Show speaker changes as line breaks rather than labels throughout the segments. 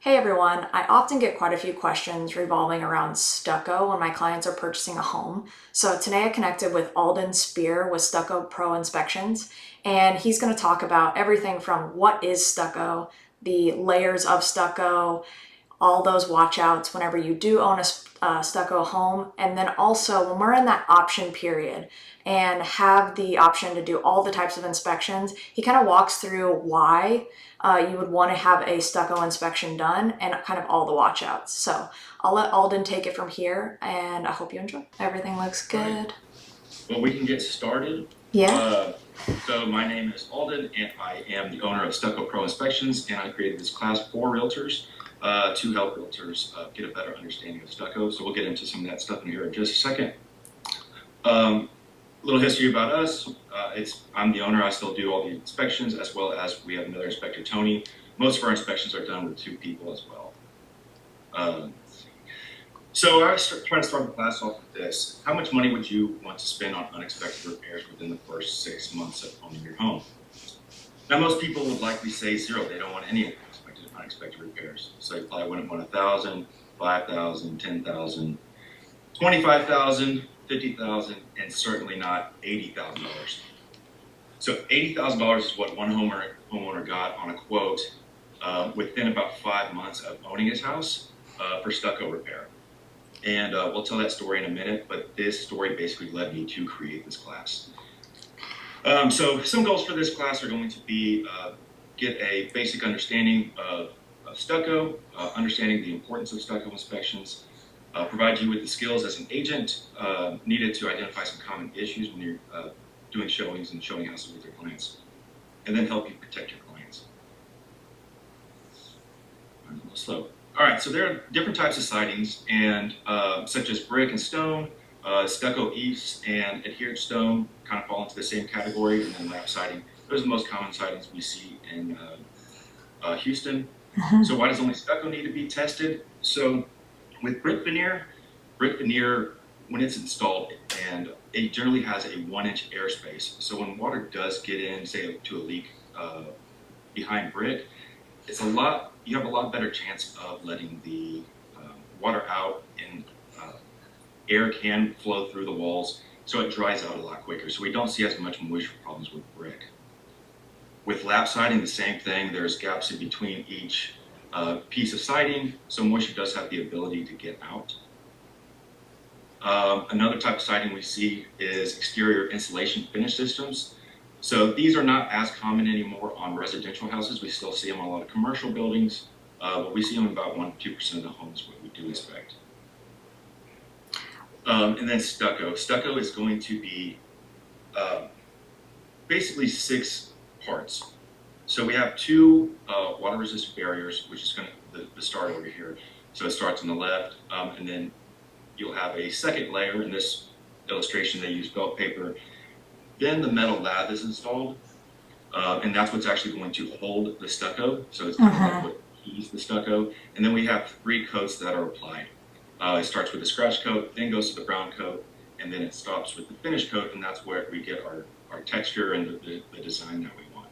Hey everyone, I often get quite a few questions revolving around stucco when my clients are purchasing a home. So today I connected with Alden Spear with Stucco Pro Inspections, and he's going to talk about everything from what is stucco, the layers of stucco, all those watch outs whenever you do own a stucco home. And then also when we're in that option period and have the option to do all the types of inspections, he kind of walks through why you would want to have a stucco inspection done and kind of all the watch outs. So I'll let Alden take it from here, and I hope you enjoy. Everything looks good.
Right. Well, we can get started.
Yeah.
So my name is Alden, and I am the owner of Stucco Pro Inspections, and I created this class for realtors to help realtors get a better understanding of stucco. So we'll get into some of that stuff in here in just a second. A little history about us. I'm the owner. I still do all the inspections, as well as we have another inspector, Tony. Most of our inspections are done with 2 people as well. So I was trying to start the class off with this. How much money would you want to spend on unexpected repairs within the first 6 months of owning your home? Now, most people would likely say 0. They don't want any unexpected repairs. So they probably wouldn't want 1,000, 5,000, 10,000, 25,000, 50,000, and certainly not $80,000. So $80,000 is what one homeowner got on a quote within about 5 months of owning his house for stucco repair. And we'll tell that story in a minute, but this story basically led me to create this class. So some goals for this class are going to be get a basic understanding of stucco, understanding the importance of stucco inspections, provide you with the skills as an agent needed to identify some common issues when you're doing showings and showing houses with your clients, and then help you protect your clients. I'm a little slow. All right, so there are different types of sidings, and such as brick and stone, stucco eaves and adhered stone kind of fall into the same category, and then lap siding. Those are the most common sidings we see in Houston. So why does only stucco need to be tested? So with brick veneer, when it's installed, and it generally has a 1-inch airspace. So when water does get in, say to a leak behind brick, you have a lot better chance of letting the water out, and air can flow through the walls, so it dries out a lot quicker. So we don't see as much moisture problems with brick. With lap siding, the same thing. There's gaps in between each piece of siding, so moisture does have the ability to get out. Another type of siding we see is exterior insulation finish systems. So these are not as common anymore on residential houses. We still see them on a lot of commercial buildings, but we see them in about 1 to 2% of the homes what we do inspect. And then stucco. Stucco is going to be basically 6 parts. So we have 2 water-resistant barriers, which is going to start over here. So it starts on the left, and then you'll have a second layer. In this illustration, they use felt paper. Then the metal lath is installed, and that's what's actually going to hold the stucco. So it's kind of like what keys the stucco. And then we have 3 coats that are applied. It starts with a scratch coat, then goes to the brown coat, and then it stops with the finish coat, and that's where we get our texture and the design that we want.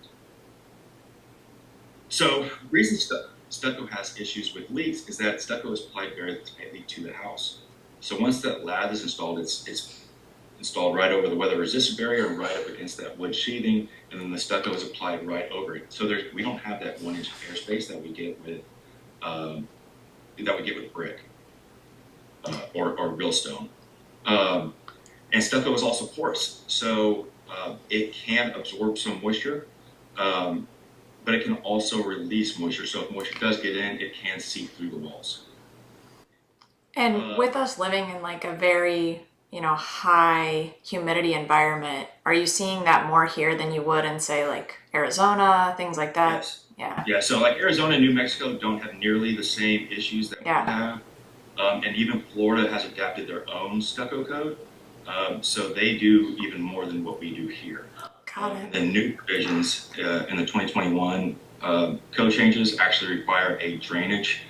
So the reason stucco has issues with leaks is that stucco is applied very tightly to the house. So once that lath is installed, it's installed right over the weather-resistant barrier and right up against that wood sheathing, and then the stucco is applied right over it. So we don't have that 1-inch airspace that we get with brick or real stone. And stucco is also porous, so it can absorb some moisture, but it can also release moisture. So if moisture does get in, it can seep through the walls.
And with us living in like a very, high humidity environment, are you seeing that more here than you would in, say, like Arizona, things like that?
Yes. Yeah, so like Arizona and New Mexico don't have nearly the same issues that we have. And even Florida has adapted their own stucco code. So they do even more than what we do here.
Got it.
The new provisions in the 2021 code changes actually require a drainage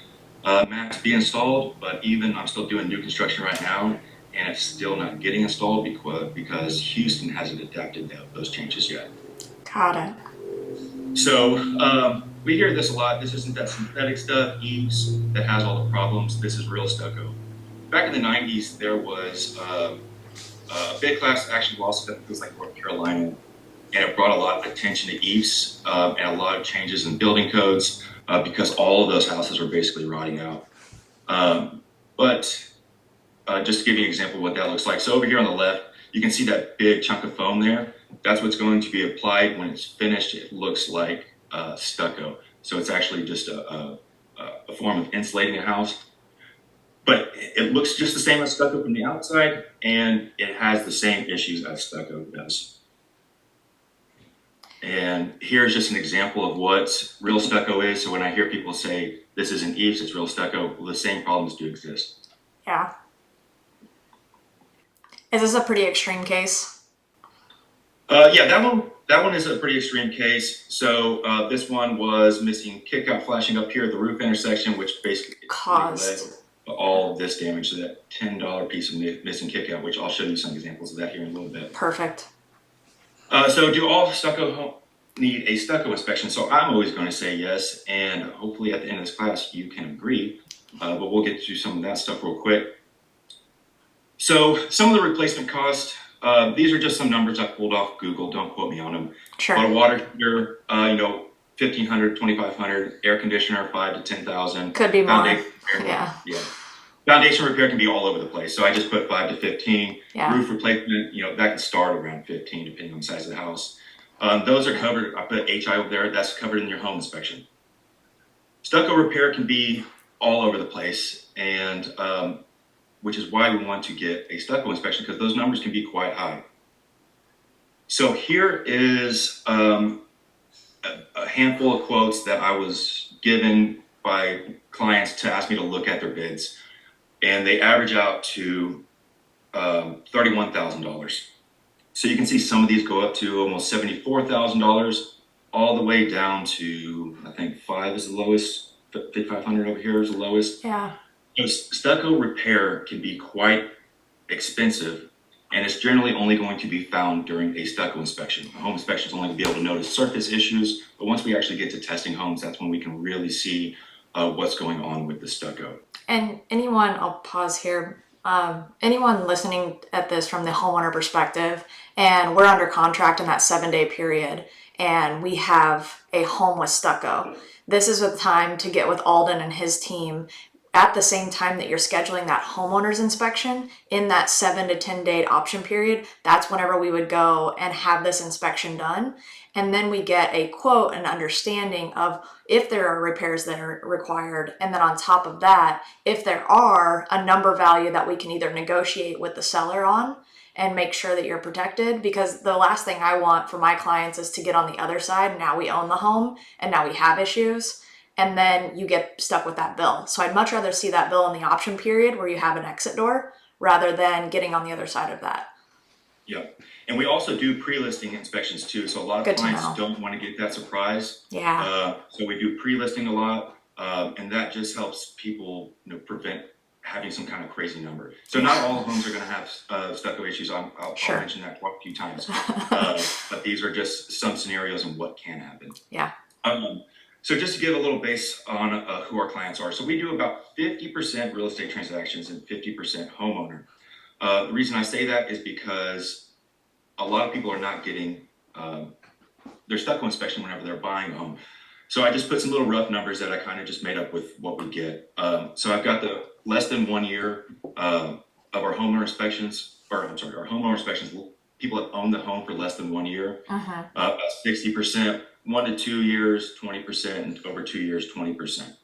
mat to be installed, but even I'm still doing new construction right now, and it's still not getting installed because Houston hasn't adapted those changes yet.
Got it.
So We hear this a lot. This isn't that synthetic stuff, eaves, that has all the problems. This is real stucco. Back in the 90s, there was a big class action lawsuit that was like North Carolina, and it brought a lot of attention to eaves and a lot of changes in building codes because all of those houses are basically rotting out. But just to give you an example of what that looks like. So over here on the left, you can see that big chunk of foam there. That's what's going to be applied when it's finished. It looks like stucco. So it's actually just a form of insulating a house. But it looks just the same as stucco from the outside, and it has the same issues as stucco does. And here's just an example of what real stucco is. So when I hear people say, this isn't eaves, it's real stucco, well, the same problems do exist.
Yeah. Is this a pretty extreme case?
Yeah, that one is a pretty extreme case. So this one was missing kick-out flashing up here at the roof intersection, which basically
caused
all of this damage to that $10 piece of missing kick-out, which I'll show you some examples of that here in a little bit.
Perfect.
So do all stucco homes need a stucco inspection? So I'm always going to say yes, and hopefully at the end of this class you can agree, but we'll get to some of that stuff real quick. So some of the replacement costs, these are just some numbers I pulled off Google, don't quote me on them.
Sure.
But a water heater, $1,500, $2,500, air conditioner, $5,000 to $10,000.
Could be more.
Yeah. Foundation repair can be all over the place. So I just put 5 to 15.
Yeah.
Roof replacement, that can start around 15 depending on the size of the house. Those are covered. I put HI over there. That's covered in your home inspection. Stucco repair can be all over the place, and which is why we want to get a stucco inspection, because those numbers can be quite high. So here is a handful of quotes that I was given by clients to ask me to look at their bids, and they average out to $31,000. So you can see some of these go up to almost $74,000, all the way down to, I think 5 is the lowest, 5,500 over here is the lowest.
Yeah.
So stucco repair can be quite expensive, and it's generally only going to be found during a stucco inspection. A home inspection is only going to be able to notice surface issues, but once we actually get to testing homes, that's when we can really see what's going on with the stucco.
And I'll pause here. Anyone listening at this from the homeowner perspective, and we're under contract in that 7-day period, and we have a home with stucco, this is the time to get with Alden and his team at the same time that you're scheduling that homeowner's inspection in that 7 to 10 day option period. That's whenever we would go and have this inspection done. And then we get a quote and understanding of if there are repairs that are required. And then on top of that, if there are, a number value that we can either negotiate with the seller on and make sure that you're protected. Because the last thing I want for my clients is to get on the other side. Now we own the home and now we have issues. And then you get stuck with that bill. So I'd much rather see that bill in the option period where you have an exit door rather than getting on the other side of that.
Yeah. And we also do pre-listing inspections too. So a lot of clients don't want to get that surprise.
Yeah.
So we do pre-listing a lot, and that just helps people prevent having some kind of crazy number. So not all homes are going to have stucco issues. I'll mention that quite a few times. But these are just some scenarios and what can happen.
Yeah.
So just to give a little base on who our clients are. So we do about 50% real estate transactions and 50% homeowner. The reason I say that is because a lot of people are not getting their stucco inspection whenever they're buying a home. So I just put some little rough numbers that I kind of just made up with what we get. So I've got the less than 1 year of our homeowner inspections, our homeowner inspections, people that own the home for less than 1 year, about 60%, 1 to 2 years, 20%, and over 2 years, 20%.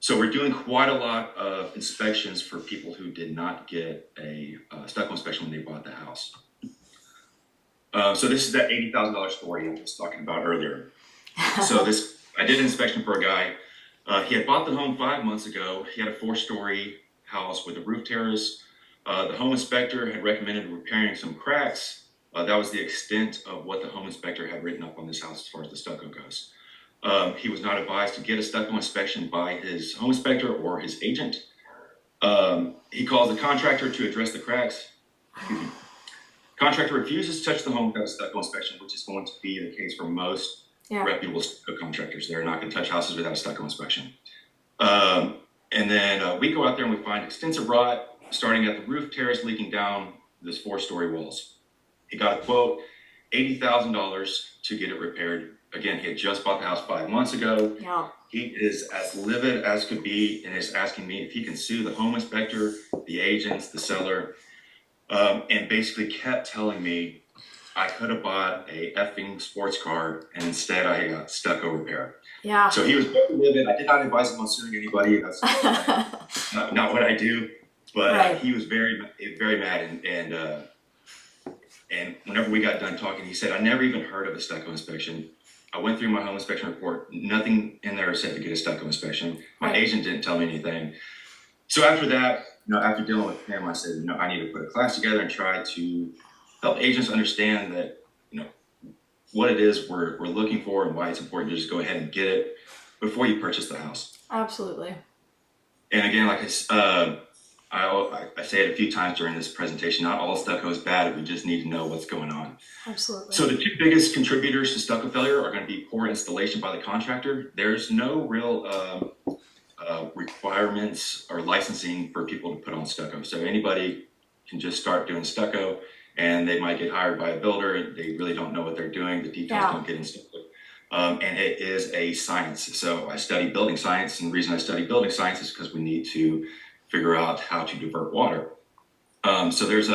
So we're doing quite a lot of inspections for people who did not get a stucco inspection when they bought the house. So this is that $80,000 story I was talking about earlier. So I did an inspection for a guy. He had bought the home 5 months ago. He had a 4-story house with a roof terrace. The home inspector had recommended repairing some cracks. That was the extent of what the home inspector had written up on this house as far as the stucco goes. He was not advised to get a stucco inspection by his home inspector or his agent. He calls the contractor to address the cracks. Contractor refuses to touch the home without a stucco inspection, which is going to be the case for most
Yeah.
reputable stucco contractors. They're not going to touch houses without a stucco inspection. And then we go out there and we find extensive rot starting at the roof terrace leaking down this 4-story walls. He got a quote, $80,000 to get it repaired. Again, he had just bought the house 5 months ago.
Yeah.
He is as livid as could be and is asking me if he can sue the home inspector, the agents, the seller, and basically kept telling me I could have bought a effing sports car and instead I got stucco repair.
Yeah.
So he was very livid. I did not advise him on suing anybody. That's not what I do. But
Right.
he was very mad. And whenever we got done talking, he said, I never even heard of a stucco inspection. I went through my home inspection report. Nothing in there said to get a stucco inspection. My
Right.
agent didn't tell me anything. So after that, after dealing with him, I said, I need to put a class together and try to help agents understand that, what it is we're looking for and why it's important to just go ahead and get it before you purchase the house.
Absolutely.
And again, like I say it a few times during this presentation, not all stucco is bad. We just need to know what's going on.
Absolutely.
So the 2 biggest contributors to stucco failure are going to be poor installation by the contractor. There's no real requirements or licensing for people to put on stucco. So anybody can just start doing stucco and they might get hired by a builder and they really don't know what they're doing. The details don't get installed. And it is a science. So I study building science, and the reason I study building science is because we need to figure out how to divert water. So there's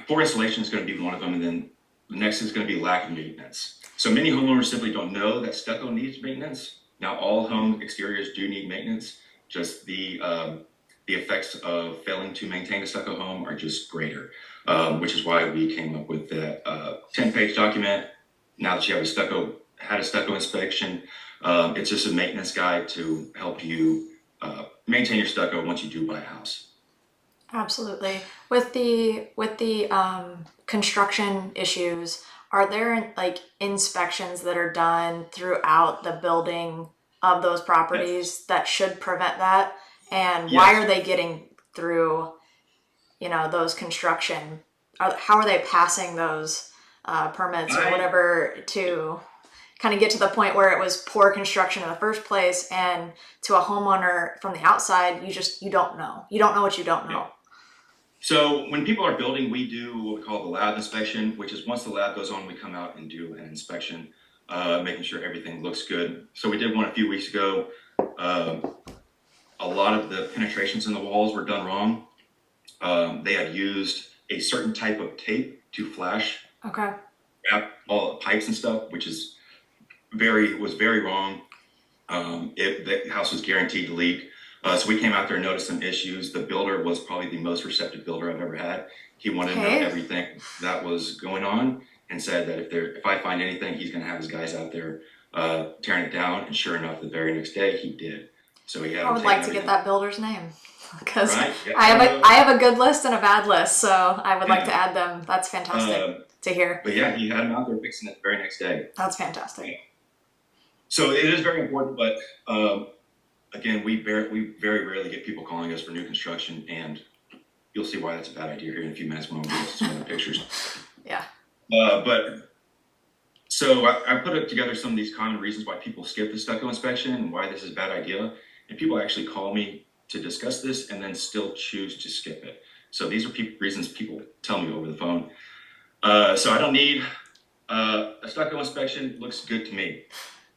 poor installation is going to be one of them, and then the next is going to be lack of maintenance. So many homeowners simply don't know that stucco needs maintenance. Now all home exteriors do need maintenance, just the effects of failing to maintain a stucco home are just greater, which is why we came up with that 10-page document. Now that you have had a stucco inspection, it's just a maintenance guide to help you maintain your stucco once you do buy a house.
Absolutely. With the construction issues, are there like inspections that are done throughout the building of those properties that should prevent that? And why are they getting through, those construction? How are they passing those permits or whatever to kind of get to the point where it was poor construction in the first place, and to a homeowner from the outside, you don't know. You don't know what you don't know.
Yeah. So when people are building, we do what we call the lab inspection, which is once the lab goes on, we come out and do an inspection, making sure everything looks good. So we did one a few weeks ago. A lot of the penetrations in the walls were done wrong. They had used a certain type of tape to flash wrap all the pipes and stuff, which is was very wrong. The house was guaranteed to leak. So we came out there and noticed some issues. The builder was probably the most receptive builder I've ever had. He wanted to know everything that was going on and said that if I find anything, he's going to have his guys out there tearing it down. And sure enough, the very next day he did. So he had.
I would like to get that builder's name, because
right? Yeah.
I have a good list and a bad list, so I would like to add them. That's fantastic to hear.
But yeah, he had him out there fixing it the very next day.
That's fantastic.
Yeah. So it is very important, but again, we very rarely get people calling us for new construction, and you'll see why that's a bad idea here in a few minutes when we get to some of the pictures.
Yeah.
But so I put together some of these common reasons why people skip the stucco inspection and why this is a bad idea. And people actually call me to discuss this and then still choose to skip it. So these are reasons people tell me over the phone. So I don't need a stucco inspection. Looks good to me.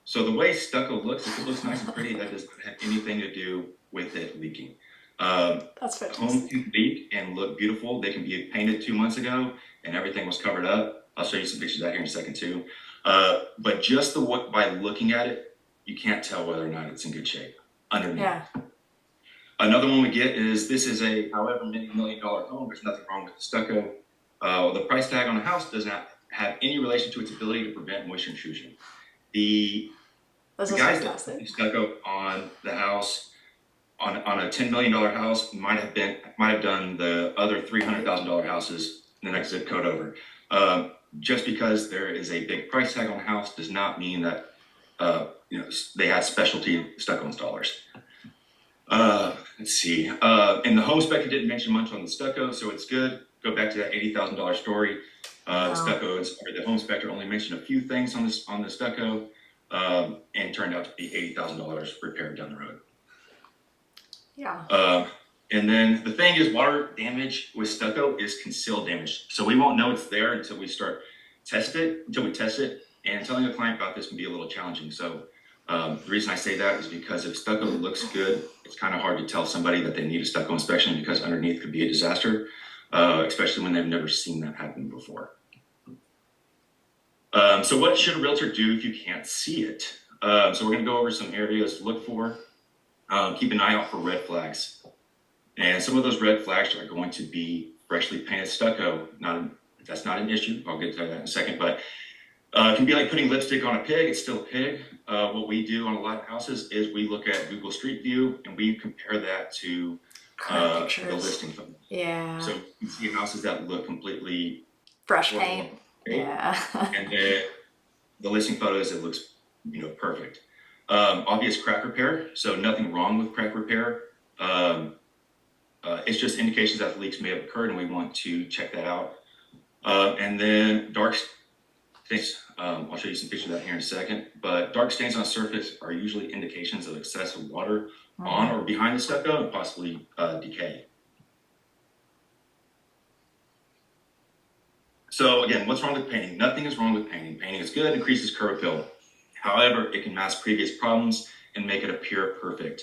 So the way stucco looks, if it looks nice and pretty, that doesn't have anything to do with it leaking.
That's fantastic.
Homes can leak and look beautiful. They can be painted 2 months ago and everything was covered up. I'll show you some pictures of that here in a second too. But just by looking at it, you can't tell whether or not it's in good shape underneath.
Yeah.
Another one we get is this is a however many $1 million home. There's nothing wrong with the stucco. The price tag on the house does not have any relation to its ability to prevent moisture intrusion. The guys that put stucco on the house on a $10 million house might have done the other $300,000 houses in the next zip code over. Just because there is a big price tag on the house does not mean that they have specialty stucco installers. Let's see. And the home inspector didn't mention much on the stucco, so it's good. Go back to that $80,000 story. The
No.
stucco, or the home inspector only mentioned a few things on the stucco, and turned out to be $80,000 repaired down the road.
Yeah.
And then the thing is, water damage with stucco is concealed damage. So we won't know it's there until we test it. And telling a client about this can be a little challenging. So the reason I say that is because if stucco looks good, it's kind of hard to tell somebody that they need a stucco inspection because underneath could be a disaster, especially when they've never seen that happen before. So what should a realtor do if you can't see it? So we're going to go over some areas to look for. Keep an eye out for red flags. And some of those red flags are going to be freshly painted stucco. That's not an issue. I'll get to that in a second. But it can be like putting lipstick on a pig. It's still a pig. What we do on a lot of houses is we look at Google Street View and we compare that to the listing photo.
Yeah.
So you can see houses that look completely
fresh paint. Yeah.
And then the listing photos, it looks perfect. Obvious crack repair. So nothing wrong with crack repair. It's just indications that leaks may have occurred and we want to check that out. And then dark stains, I'll show you some pictures of that here in a second, but dark stains on surface are usually indications of excessive water on or behind the stucco and possibly decay. So again, what's wrong with painting? Nothing is wrong with painting. Painting is good, increases curb appeal. However, it can mask previous problems and make it appear perfect.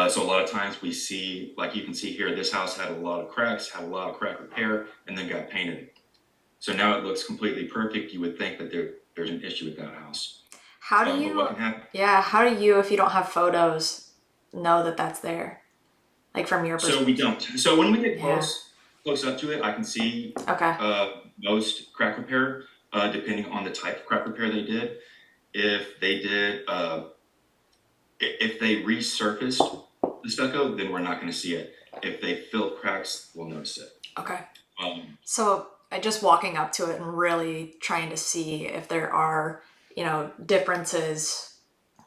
So a lot of times we see, like you can see here, this house had a lot of cracks, had a lot of crack repair, and then got painted. So now it looks completely perfect. You would think that there's an issue with that house.
How do you,
what can happen?
Yeah, how do you, if you don't have photos, know that that's there? Like from your perspective?
So we don't. So when we get close up to it, I can see most crack repair, depending on the type of crack repair they did. If they did, if they resurfaced the stucco, then we're not going to see it. If they filled cracks, we'll notice it.
Okay. So just walking up to it and really trying to see if there are, differences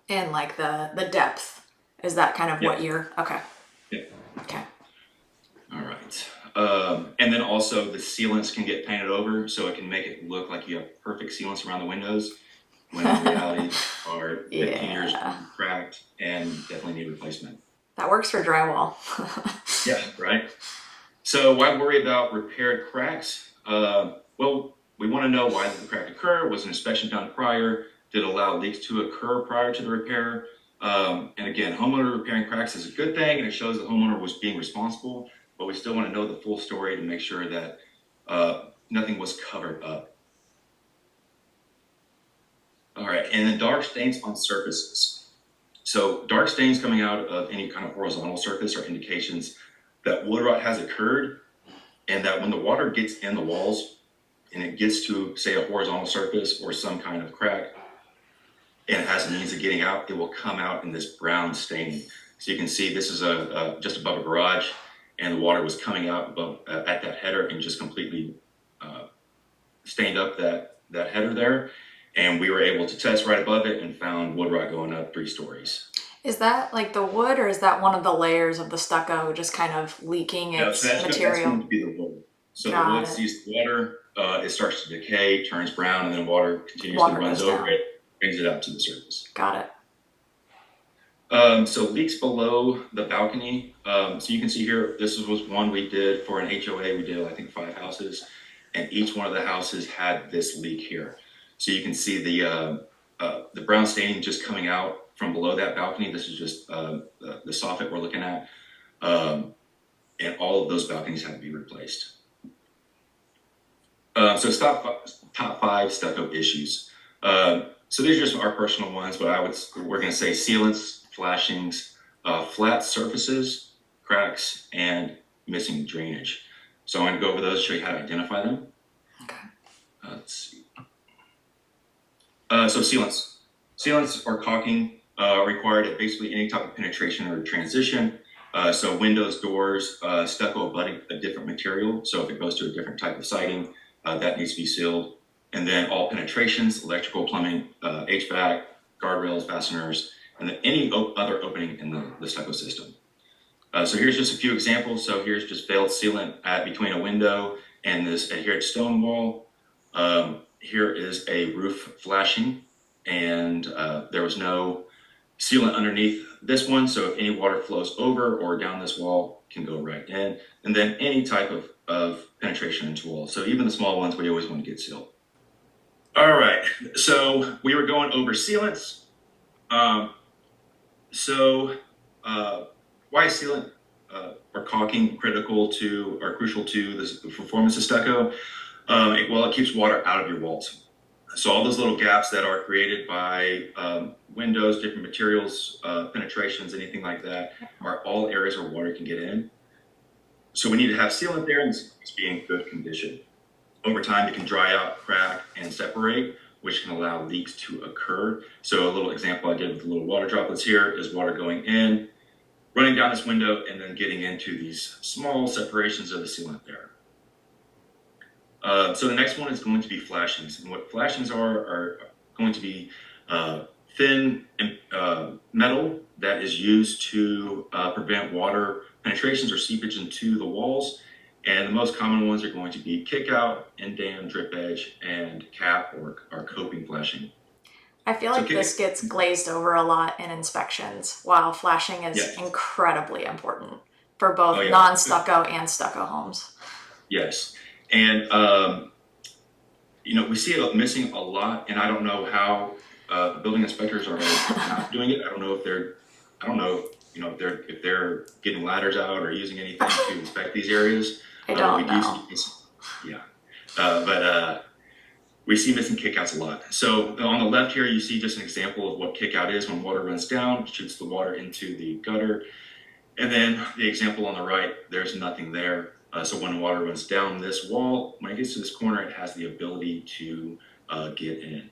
in like the depth. Is that kind of what you're, okay.
Yeah.
Okay.
All right. And then also the sealants can get painted over, so it can make it look like you have perfect sealants around the windows, when in reality are 15 years cracked and definitely need replacement.
That works for drywall.
Yeah, right. So why worry about repaired cracks? Well, we want to know why did the crack occur? Was an inspection done prior? Did it allow leaks to occur prior to the repair? And again, homeowner repairing cracks is a good thing, and it shows the homeowner was being responsible, but we still want to know the full story to make sure that nothing was covered up. All right, and then dark stains on surfaces. So dark stains coming out of any kind of horizontal surface are indications that wood rot has occurred, and that when the water gets in the walls and it gets to, say, a horizontal surface or some kind of crack, and it has a means of getting out, it will come out in this brown staining. So you can see this is just above a garage, and the water was coming out above, at that header and just completely stained up that header there. And we were able to test right above it and found wood rot going up 3 stories.
Is that like the wood, or is that one of the layers of the stucco just kind of leaking its material?
That's going to be the wood. So the wood sees the water, it starts to decay, turns brown, and then water continuously runs over it, brings it out to the surface.
Got it.
So leaks below the balcony. So you can see here, this was one we did for an HOA. We did, I think, 5 houses, and each one of the houses had this leak here. So you can see the brown staining just coming out from below that balcony. This is just the soffit we're looking at. And all of those balconies had to be replaced. So top 5 stucco issues. So these are just our personal ones, but we're going to say sealants, flashings, flat surfaces, cracks, and missing drainage. So I'm going to go over those, show you how to identify them.
Okay.
Let's see. So sealants. Sealants or caulking required at basically any type of penetration or transition. So windows, doors, stucco abutting a different material. So if it goes to a different type of siding, that needs to be sealed. And then all penetrations, electrical, plumbing, HVAC, guardrails, fasteners, and then any other opening in the stucco system. So here's just a few examples. So here's just failed sealant between a window and this adhered stone wall. Here is a roof flashing, and there was no sealant underneath this one, so if any water flows over or down this wall, can go right in. And then any type of penetration into walls. So even the small ones, we always want to get sealed. All right, so we were going over sealants. So why is sealant or caulking crucial to the performance of stucco? Well, it keeps water out of your walls. So all those little gaps that are created by windows, different materials, penetrations, anything like that, are all areas where water can get in. So we need to have sealant there, and it's be in good condition. Over time, it can dry out, crack, and separate, which can allow leaks to occur. So a little example I did with the little water droplets here is water going in, running down this window, and then getting into these small separations of the sealant there. So the next one is going to be flashings. And what flashings are going to be thin metal that is used to prevent water penetrations or seepage into the walls. And the most common ones are going to be kick out, end dam, drip edge, and cap or coping flashing.
I feel like this gets glazed over a lot in inspections, while flashing is incredibly important for both non-stucco and stucco homes.
Yes. And, we see it missing a lot, and I don't know how building inspectors are not doing it. I don't know if they're getting ladders out or using anything to inspect these areas.
I don't know.
But we see missing kickouts a lot. So on the left here, you see just an example of what kickout is. When water runs down, shoots the water into the gutter. And then the example on the right, there's nothing there. So when water runs down this wall, when it gets to this corner, it has the ability to get in.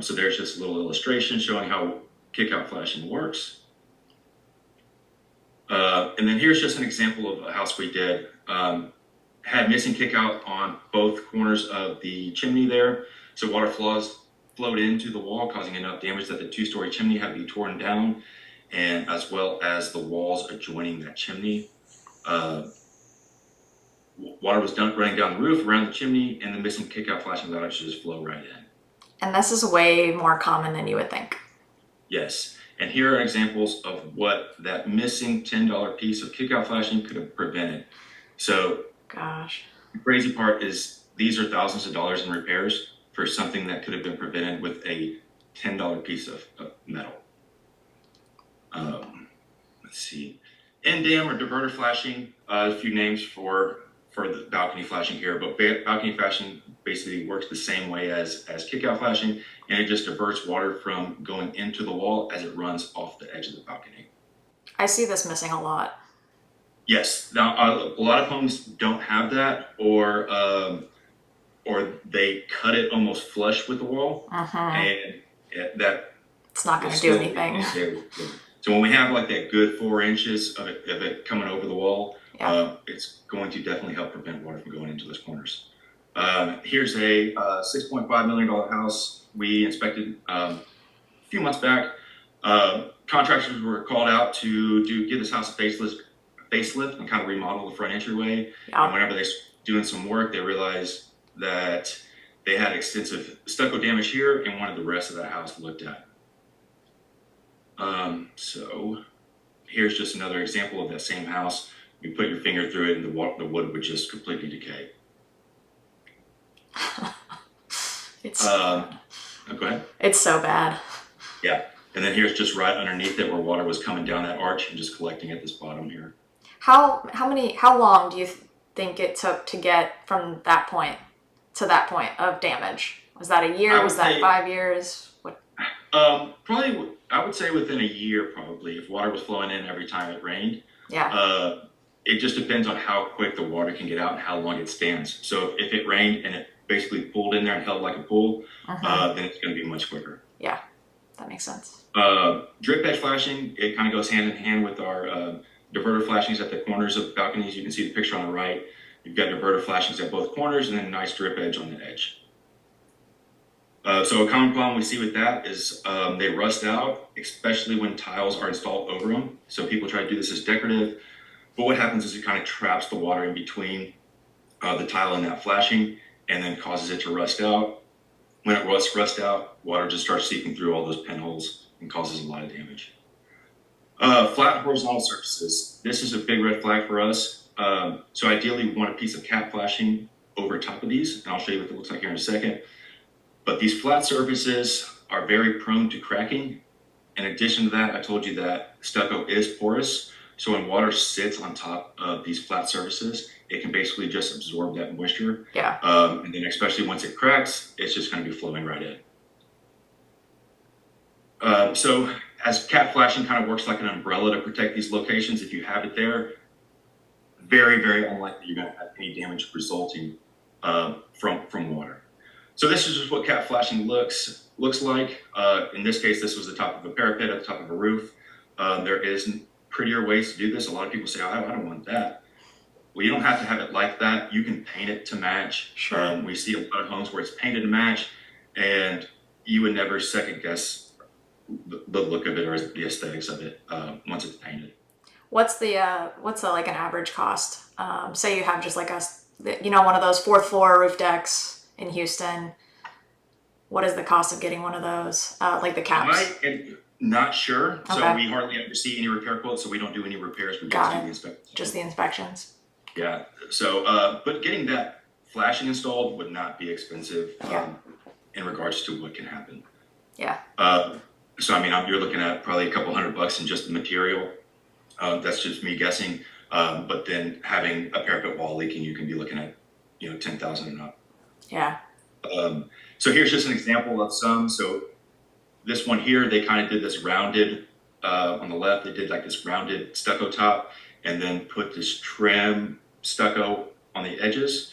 So there's just a little illustration showing how kickout flashing works. And then here's just an example of a house we did. Had missing kickout on both corners of the chimney there. So water flowed into the wall, causing enough damage that the two-story chimney had to be torn down, and as well as the walls adjoining that chimney. Water was running down the roof, around the chimney, and the missing kickout flashing allowed it to just flow right in.
And this is way more common than you would think.
Yes. And here are examples of what that missing $10 piece of kickout flashing could have prevented. So,
gosh,
the crazy part is these are thousands of dollars in repairs for something that could have been prevented with a $10 piece of metal. Let's see. End dam or diverter flashing, a few names for the balcony flashing here, but balcony flashing basically works the same way as kickout flashing, and it just diverts water from going into the wall as it runs off the edge of the balcony.
I see this missing a lot.
Yes. Now, a lot of homes don't have that, or they cut it almost flush with the wall, and that
it's not going to do anything.
So when we have like that good 4 inches of it coming over the wall, it's going to definitely help prevent water from going into those corners. Here's a $6.5 million house we inspected a few months back. Contractors were called out to give this house a facelift and kind of remodel the front entryway.
Yeah.
And whenever they're doing some work, they realized that they had extensive stucco damage here and wanted the rest of that house looked at. So here's just another example of that same house. You put your finger through it and the wood would just completely decay.
It's
go ahead.
It's so bad.
Yeah. And then here's just right underneath it where water was coming down that arch and just collecting at this bottom here.
How long do you think it took to get from that point to that point of damage? Was that a year? Was that 5 years? What?
Probably, I would say within a year, probably, if water was flowing in every time it rained.
Yeah.
It just depends on how quick the water can get out and how long it stands. So if it rained and it basically pooled in there and held like a pool, then it's going to be much quicker.
Yeah, that makes sense.
Drip edge flashing, it kind of goes hand in hand with our diverter flashings at the corners of the balconies. You can see the picture on the right. You've got diverter flashings at both corners and then a nice drip edge on the edge. So a common problem we see with that is they rust out, especially when tiles are installed over them. So people try to do this as decorative, but what happens is it kind of traps the water in between the tile and that flashing, and then causes it to rust out. When it rusts out, water just starts seeping through all those pinholes and causes a lot of damage. Flat horizontal surfaces. This is a big red flag for us. So ideally, we want a piece of cap flashing over top of these, and I'll show you what it looks like here in a second. But these flat surfaces are very prone to cracking. In addition to that, I told you that stucco is porous. So when water sits on top of these flat surfaces, it can basically just absorb that moisture.
Yeah.
And then especially once it cracks, it's just going to be flowing right in. So as cap flashing kind of works like an umbrella to protect these locations, if you have it there, very, very unlikely you're going to have any damage resulting from water. So this is just what cap flashing looks like. In this case, this was the top of a parapet at the top of a roof. There is prettier ways to do this. A lot of people say, I don't want that. Well, you don't have to have it like that. You can paint it to match.
Sure.
We see a lot of homes where it's painted to match, and you would never second guess the look of it or the aesthetics of it once it's painted.
What's the like an average cost? Say you have just like one of those fourth floor roof decks in Houston. What is the cost of getting one of those? Like the caps?
I am not sure.
Okay.
So we hardly ever see any repair quotes, so we don't do any repairs. We just do the inspections.
Just the inspections.
Yeah. So, but getting that flashing installed would not be expensive in regards to what can happen.
Yeah.
So, I mean, you're looking at probably a couple $100 in just the material. That's just me guessing. But then having a parapet wall leaking, you can be looking at, $10,000 and up.
Yeah.
So here's just an example of some. So this one here, they kind of did this rounded, on the left, they did like this rounded stucco top and then put this trim stucco on the edges,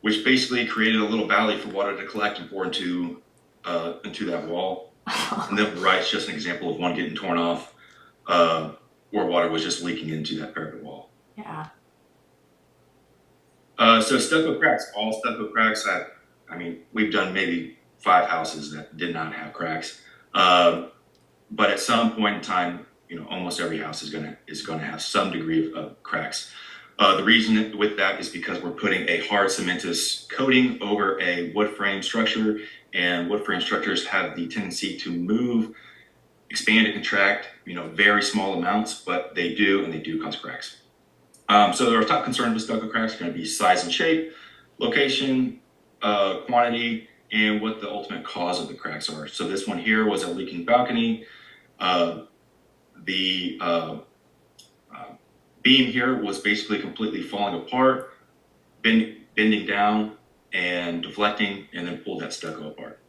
which basically created a little valley for water to collect and pour into that wall. And then right's just an example of one getting torn off, where water was just leaking into that parapet wall.
Yeah.
So stucco cracks, all stucco cracks, I mean, we've done maybe 5 houses that did not have cracks. But at some point in time, almost every house is gonna have some degree of cracks. The reason with that is because we're putting a hard cementous coating over a wood frame structure, and wood frame structures have the tendency to move, expand and contract, very small amounts, but they do cause cracks. So our top concern with stucco cracks are going to be size and shape, location, quantity, and what the ultimate cause of the cracks are. So this one here was a leaking balcony. The beam here was basically completely falling apart, bending down and deflecting, and then pulled that stucco apart.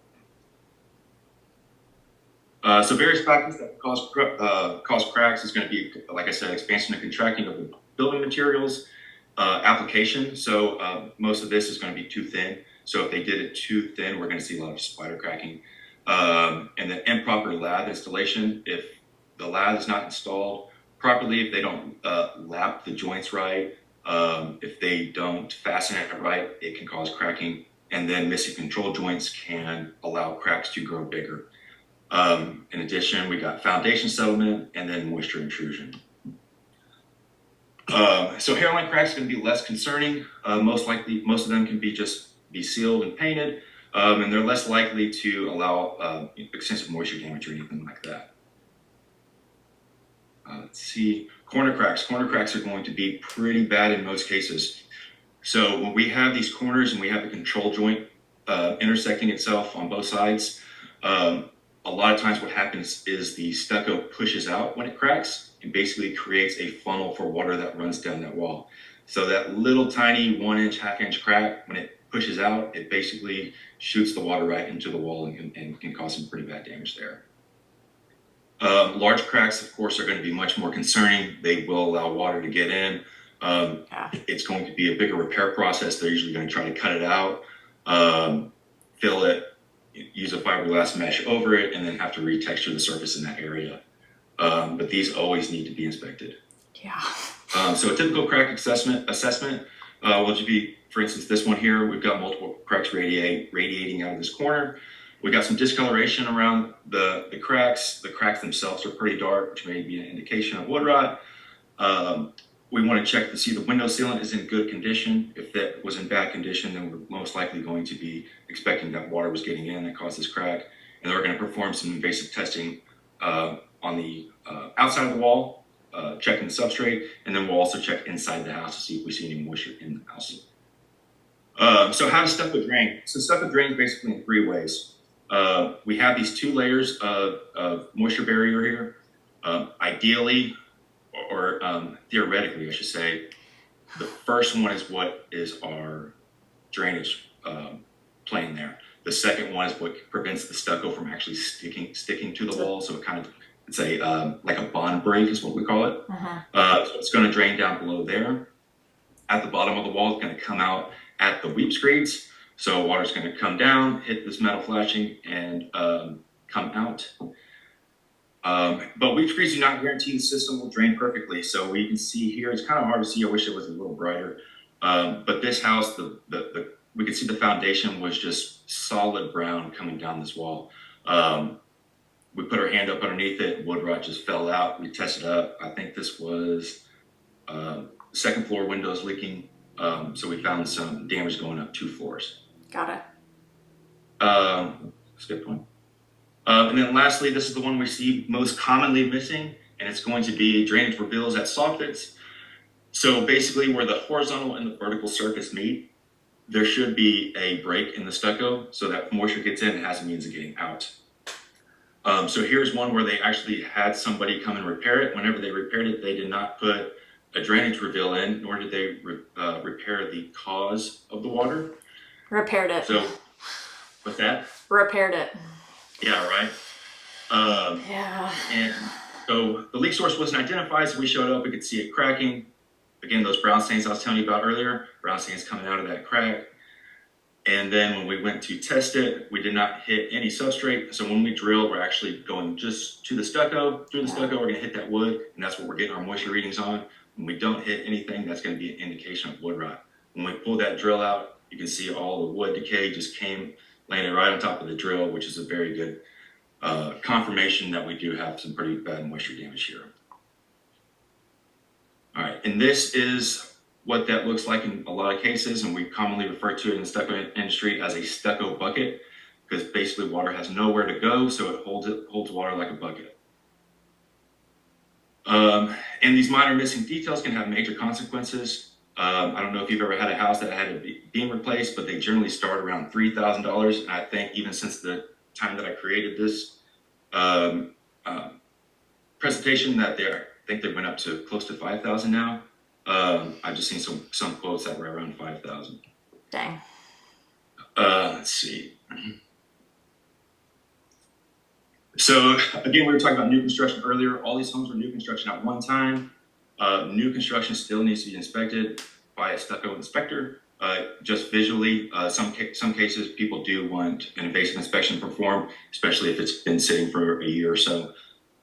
So various factors that cause cracks is going to be, like I said, expansion and contracting of the building materials, application. So most of this is going to be too thin. So if they did it too thin, we're going to see a lot of spider cracking. And then improper lath installation. If the lath is not installed properly, if they don't lap the joints right, if they don't fasten it right, it can cause cracking. And then missing control joints can allow cracks to grow bigger. In addition, we got foundation settlement and then moisture intrusion. So hairline cracks are going to be less concerning. Most of them can be sealed and painted, and they're less likely to allow extensive moisture damage or anything like that. Let's see, corner cracks. Corner cracks are going to be pretty bad in most cases. So when we have these corners and we have the control joint intersecting itself on both sides, a lot of times what happens is the stucco pushes out when it cracks and basically creates a funnel for water that runs down that wall. So that little tiny 1-inch, half-inch crack, when it pushes out, it basically shoots the water right into the wall and can cause some pretty bad damage there. Large cracks, of course, are going to be much more concerning. They will allow water to get in. It's going to be a bigger repair process. They're usually going to try to cut it out, fill it, use a fiberglass mesh over it, and then have to retexture the surface in that area. But these always need to be inspected.
Yeah.
So a typical crack assessment will just be, for instance, this one here, we've got multiple cracks radiating out of this corner. We got some discoloration around the cracks. The cracks themselves are pretty dark, which may be an indication of wood rot. We want to check to see the window sealant is in good condition. If that was in bad condition, then we're most likely going to be expecting that water was getting in that caused this crack. And we're going to perform some invasive testing on the outside of the wall, checking the substrate, and then we'll also check inside the house to see if we see any moisture in the house. So how does stucco drain? So stucco drains basically in 3 ways. We have these 2 layers of moisture barrier here. Ideally, or theoretically, I should say, the first one is what is our drainage plane there. The second one is what prevents the stucco from actually sticking to the wall. So it kind of, it's a like a bond break is what we call it. So it's going to drain down below there. At the bottom of the wall, it's going to come out at the weep screeds. So water's going to come down, hit this metal flashing, and come out. But weep screeds do not guarantee the system will drain perfectly. So we can see here, it's kind of hard to see. I wish it was a little brighter. But this house, we could see the foundation was just solid brown coming down this wall. We put our hand up underneath it, wood rot just fell out. We tested up. I think this was second floor windows leaking. So we found some damage going up 2 floors.
Got it.
That's a good point. And then lastly, this is the one we see most commonly missing, and it's going to be drainage reveals at soffits. So basically where the horizontal and the vertical surface meet, there should be a break in the stucco so that moisture gets in and has a means of getting out. So here's one where they actually had somebody come and repair it. Whenever they repaired it, they did not put a drainage reveal in, nor did they repair the cause of the water.
Repaired it.
So, what's that?
Repaired it.
Yeah, right.
Yeah.
And so the leak source wasn't identified, so we showed up, we could see it cracking. Again, those brown stains I was telling you about earlier, brown stains coming out of that crack. And then when we went to test it, we did not hit any substrate. So when we drill, we're actually going just to the stucco. Through the stucco, we're gonna hit that wood, and that's what we're getting our moisture readings on. When we don't hit anything, that's gonna be an indication of wood rot. When we pull that drill out, you can see all the wood decay just landed right on top of the drill, which is a very good confirmation that we do have some pretty bad moisture damage here. All right, and this is what that looks like in a lot of cases, and we commonly refer to it in the stucco industry as a stucco bucket, because basically water has nowhere to go, so it holds water like a bucket. And these minor missing details can have major consequences. I don't know if you've ever had a house that had a beam replaced, but they generally start around $3,000. And I think even since the time that I created this presentation, that I think they went up to close to 5,000 now. I've just seen some quotes that were around 5,000.
Dang.
Let's see. So again, we were talking about new construction earlier. All these homes were new construction at one time. New construction still needs to be inspected by a stucco inspector. Just visually, some cases people do want an invasive inspection performed, especially if it's been sitting for a year or so.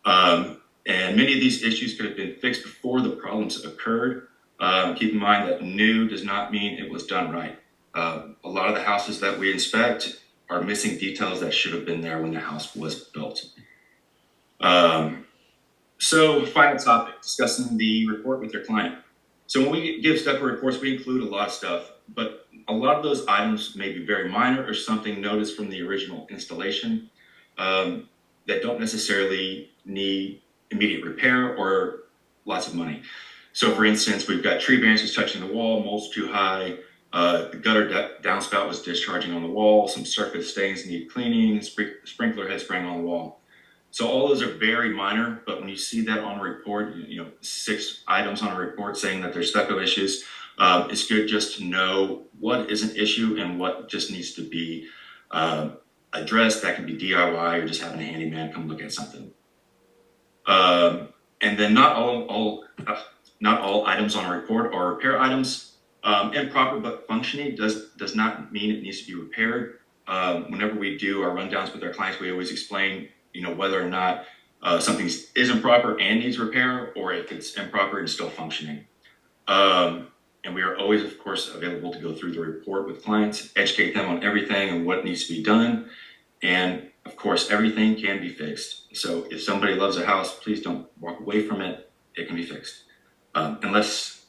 And many of these issues could have been fixed before the problems occurred. Keep in mind that new does not mean it was done right. A lot of the houses that we inspect are missing details that should have been there when the house was built. So final topic, discussing the report with your client. So when we give stucco reports, we include a lot of stuff, but a lot of those items may be very minor or something noticed from the original installation that don't necessarily need immediate repair or lots of money. So for instance, we've got tree branches touching the wall, mold's too high, the gutter downspout was discharging on the wall, some surface stains need cleaning, sprinkler head spraying on the wall. So all those are very minor, but when you see that on a report, 6 items on a report saying that there's stucco issues, it's good just to know what is an issue and what just needs to be addressed. That can be DIY or just having a handyman come look at something. And then not all items on a report are repair items. Improper but functioning does not mean it needs to be repaired. Whenever we do our rundowns with our clients, we always explain, whether or not something is improper and needs repair, or if it's improper and still functioning. And we are always, of course, available to go through the report with clients, educate them on everything and what needs to be done. And of course, everything can be fixed. So if somebody loves a house, please don't walk away from it. It can be fixed. unless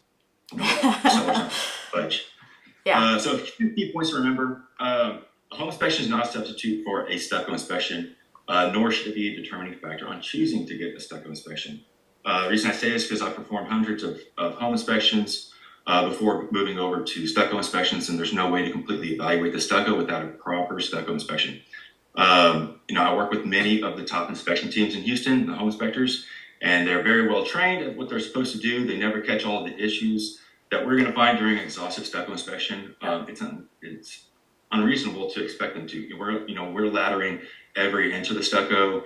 sellers aren't budge.
Yeah.
So a few key points to remember. A home inspection is not a substitute for a stucco inspection, nor should it be a determining factor on choosing to get a stucco inspection. The reason I say this is because I've performed hundreds of home inspections before moving over to stucco inspections, and there's no way to completely evaluate the stucco without a proper stucco inspection. I work with many of the top inspection teams in Houston, the home inspectors, and they're very well trained at what they're supposed to do. They never catch all of the issues that we're going to find during an exhaustive stucco inspection. It's unreasonable to expect them to. We're laddering every inch of the stucco,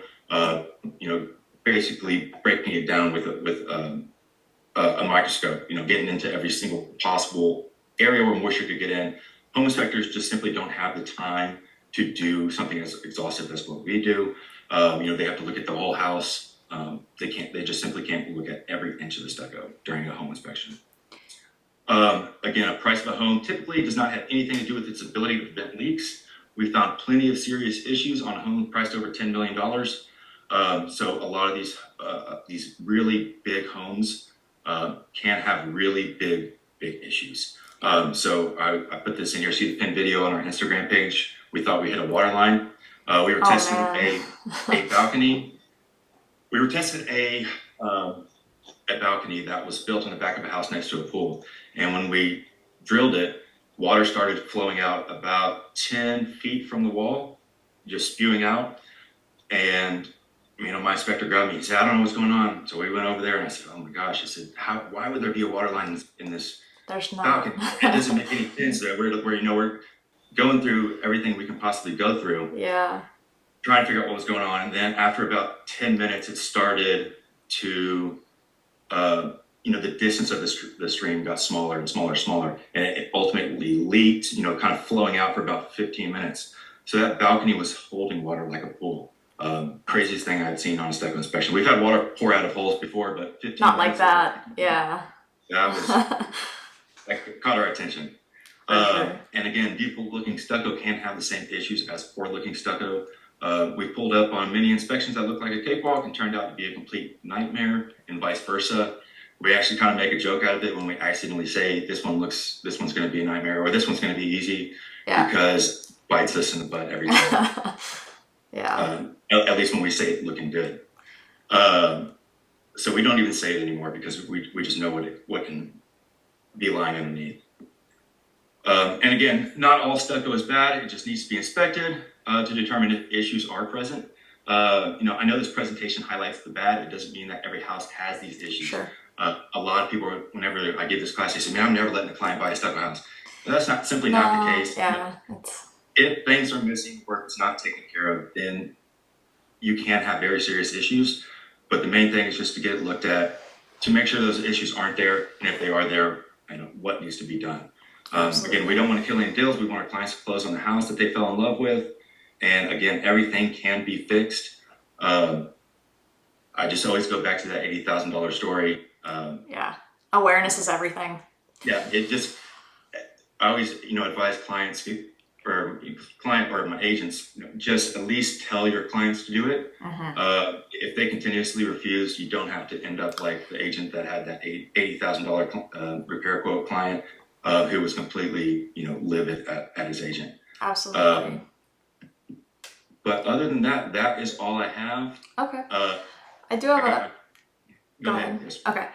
basically breaking it down with a microscope, getting into every single possible area where moisture could get in. Home inspectors just simply don't have the time to do something as exhaustive as what we do. They have to look at the whole house. They just simply can't look at every inch of the stucco during a home inspection. Again, a price of a home typically does not have anything to do with its ability to prevent leaks. We found plenty of serious issues on a home priced over $10 million. So a lot of these really big homes can have really big issues. So I put this in here. See the pinned video on our Instagram page. We thought we hit a water line. We were testing a balcony. We were testing a balcony that was built in the back of a house next to a pool. And when we drilled it, water started flowing out about 10 feet from the wall, just spewing out. And my inspector grabbed me. He said, "I don't know what's going on." So we went over there and I said, "Oh my gosh." I said, why would there be a water line in this
There's not.
balcony? It doesn't make any sense. We're going through everything we can possibly go through.
Yeah.
Trying to figure out what was going on. And then after about 10 minutes, it started to, the distance of the stream got smaller and smaller and smaller. And it ultimately leaked, kind of flowing out for about 15 minutes. So that balcony was holding water like a pool. Craziest thing I've seen on a stucco inspection. We've had water pour out of holes before, but 15
Not
minutes
like that. Yeah.
That caught our attention.
Sure.
And again, beautiful looking stucco can have the same issues as poor looking stucco. We pulled up on many inspections that looked like a cakewalk and turned out to be a complete nightmare, and vice versa. We actually kind of make a joke out of it when we accidentally say this one's going to be a nightmare or this one's going to be easy, because it bites us in the butt every time.
Yeah.
At least when we say it looking good. So we don't even say it anymore because we just know what can be lying underneath. And again, not all stucco is bad. It just needs to be inspected to determine if issues are present. I know this presentation highlights the bad. It doesn't mean that every house has these issues.
Sure.
A lot of people, whenever I give this class, they say, "Man, I'm never letting a client buy a stucco house." But that's not the case.
Yeah.
If things are missing or if it's not taken care of, then you can have very serious issues. But the main thing is just to get it looked at to make sure those issues aren't there, and if they are there, what needs to be done. Again, we don't want to kill any deals. We want our clients to close on the house that they fell in love with. And again, everything can be fixed. I just always go back to that $80,000 story.
Yeah. Awareness is everything.
Yeah, I always, advise clients or my agents, just at least tell your clients to do it.
Mm-hmm.
If they continuously refuse, you don't have to end up like the agent that had that $80,000 repair quote client who was completely, livid at his agent.
Absolutely.
But other than that, that is all I have.
Okay. I do have a...
Go ahead. Yes.
Okay.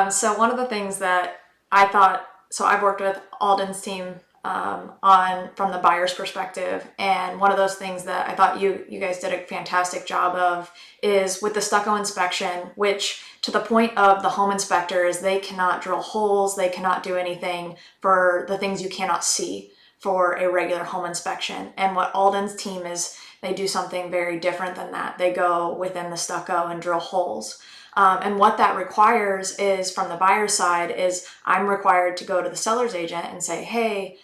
So one of the things that I thought, so I've worked with Alden's team from the buyer's perspective, and one of those things that I thought you guys did a fantastic job of is with the stucco inspection, which to the point of the home inspectors, they cannot drill holes, they cannot do anything for the things you cannot see for a regular home inspection. And what Alden's team is, they do something very different than that. They go within the stucco and drill holes. And what that requires is, from the buyer's side, is I'm required to go to the seller's agent and say, "Hey,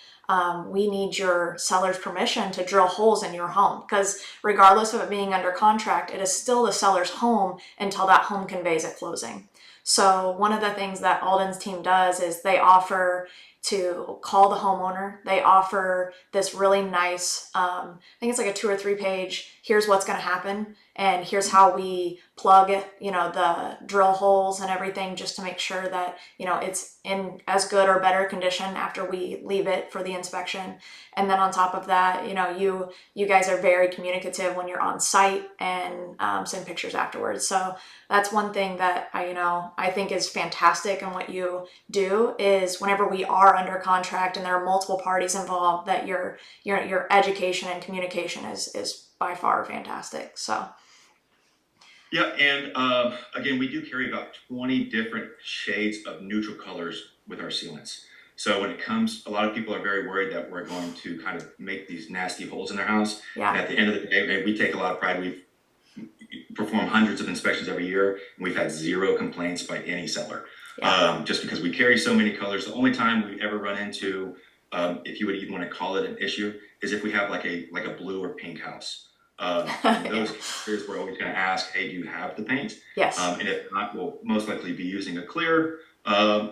we need your seller's permission to drill holes in your home," because regardless of it being under contract, it is still the seller's home until that home conveys at closing. So one of the things that Alden's team does is they offer to call the homeowner. They offer this really nice, I think it's like a 2 or 3 page, here's what's going to happen. And here's how we plug, the drill holes and everything, just to make sure that, it's in as good or better condition after we leave it for the inspection. And then on top of that, you guys are very communicative when you're on site and send pictures afterwards. So that's one thing that I think is fantastic. And what you do is whenever we are under contract and there are multiple parties involved, that your education and communication is by far fantastic. So.
Yeah, and again, we do carry about 20 different shades of neutral colors with our sealants. So when it comes, a lot of people are very worried that we're going to kind of make these nasty holes in their house.
Yeah.
And at the end of the day, we take a lot of pride. We've performed hundreds of inspections every year, and we've had 0 complaints by any seller.
Yeah.
Just because we carry so many colors. The only time we ever run into, if you would even want to call it an issue, is if we have like a blue or pink house. In those cases, we're always going to ask, hey, do you have the paint?
Yes.
And if not, we'll most likely be using a clear,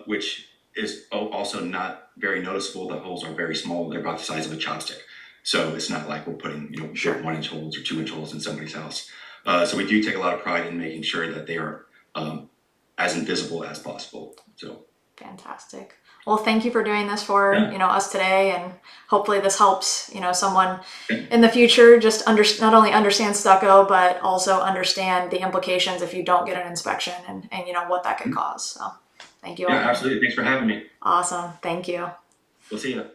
which is also not very noticeable. The holes are very small. They're about the size of a chopstick. So it's not like we're putting,
Sure.
1-inch holes or 2-inch holes in somebody's house. So we do take a lot of pride in making sure that they are as invisible as possible. So
fantastic. Well, thank you for doing this for us today, and hopefully this helps someone in the future just not only understand stucco, but also understand the implications if you don't get an inspection and what that could cause. So thank you.
Yeah, absolutely. Thanks for having me.
Awesome. Thank you.
We'll see you.